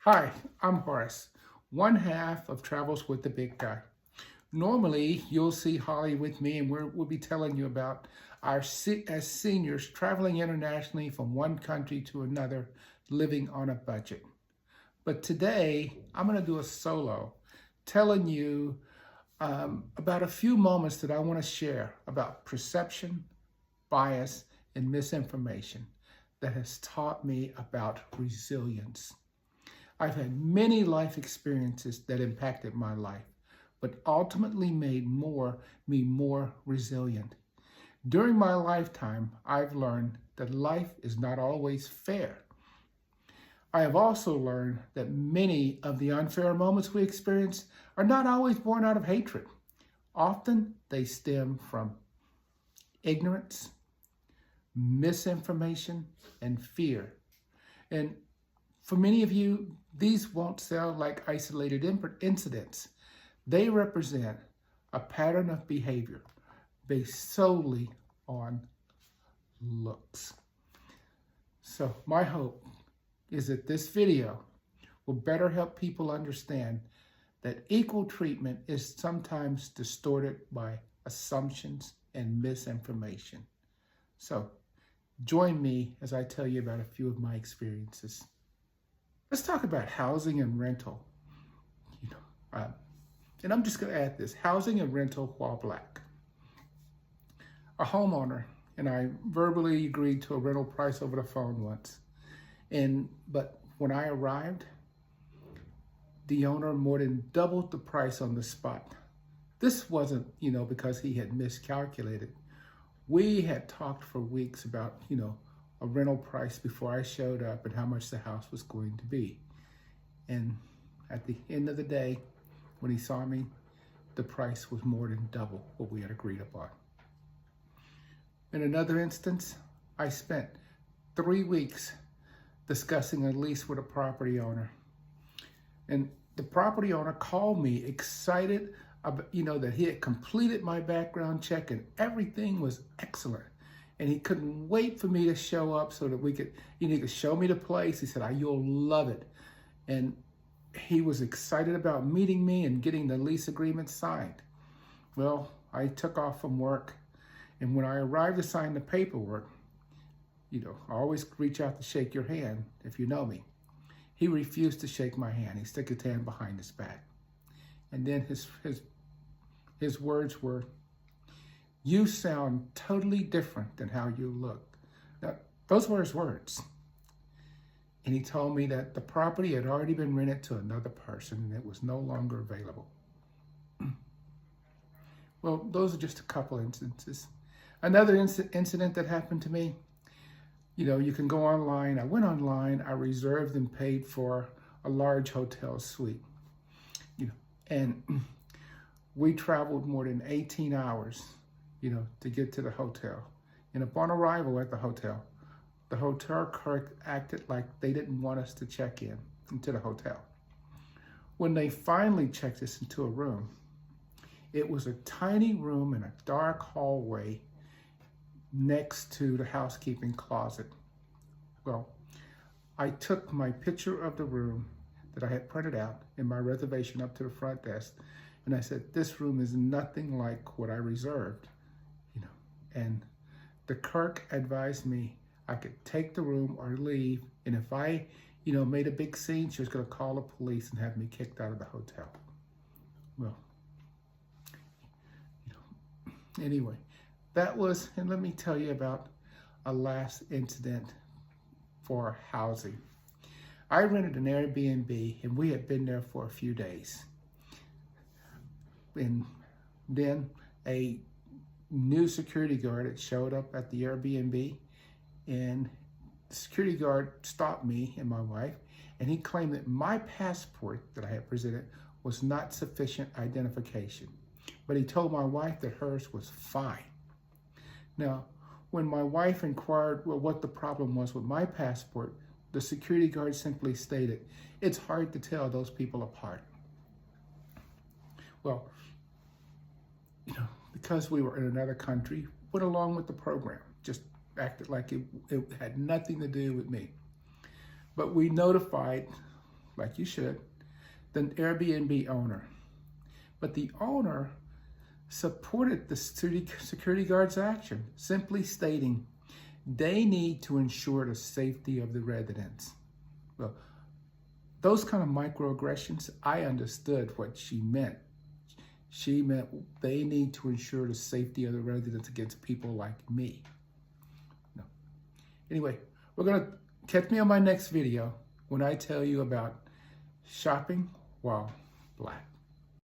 Hi, I'm Horace, one half of Travels with the Big Guy. Normally, you'll see Holly with me, and we'll be telling you about as seniors traveling internationally from one country to another, living on a budget. But today, I'm going to do a solo telling you about a few moments that I want to share about perception, bias, and misinformation that has taught me about resilience. I've had many life experiences that impacted my life, but ultimately made me more resilient. During my lifetime, I've learned that life is not always fair. I have also learned that many of the unfair moments we experience are not always born out of hatred. Often they stem from ignorance, misinformation, and fear. And for many of you, these won't sound like isolated incidents. They represent a pattern of behavior based solely on looks. So my hope is that this video will better help people understand that equal treatment is sometimes distorted by assumptions and misinformation. So join me as I tell you about a few of my experiences. Let's talk about housing and rental. You know, and I'm just going to add this: housing and rental while Black. A homeowner and I verbally agreed to a rental price over the phone once, but when I arrived, the owner more than doubled the price on the spot. This wasn't, because he had miscalculated. We had talked for weeks about, a rental price before I showed up and how much the house was going to be. And at the end of the day, when he saw me, the price was more than double what we had agreed upon. In another instance, I spent 3 weeks discussing a lease with a property owner. And the property owner called me excited about, that he had completed my background check and everything was excellent. And he couldn't wait for me to show up so that he could show me the place. He said, you'll love it. And he was excited about meeting me and getting the lease agreement signed. Well, I took off from work, and when I arrived to sign the paperwork, I always reach out to shake your hand if you know me. He refused to shake my hand. He stuck his hand behind his back. And then his words were, "You sound totally different than how you look." Now, those were his words. And he told me that the property had already been rented to another person and it was no longer available. Well, those are just a couple instances. Another incident that happened to me, you can go online. I went online, I reserved and paid for a large hotel suite. And we traveled more than 18 hours, to get to the hotel. And upon arrival at the hotel clerk acted like they didn't want us to check into the hotel. When they finally checked us into a room, it was a tiny room in a dark hallway next to the housekeeping closet. Well, I took my picture of the room that I had printed out in my reservation up to the front desk, and I said, "This room is nothing like what I reserved." And the clerk advised me I could take the room or leave, and if I, made a big scene, she was going to call the police and have me kicked out of the hotel. Well, anyway, and let me tell you about a last incident for housing. I rented an Airbnb, and we had been there for a few days. And then a new security guard had showed up at the Airbnb, and the security guard stopped me and my wife, and he claimed that my passport that I had presented was not sufficient identification. But he told my wife that hers was fine. Now, when my wife inquired what the problem was with my passport, the security guard simply stated, "It's hard to tell those people apart." Well, because we were in another country, went along with the program, just acted like it had nothing to do with me. But we notified like you should, the Airbnb owner. But the owner supported the security guard's action, simply stating they need to ensure the safety of the residents. Well, those kind of microaggressions, I understood what she meant. She meant they need to ensure the safety of the residents against people like me. No. Anyway, we're going to catch me on my next video when I tell you about shopping while black.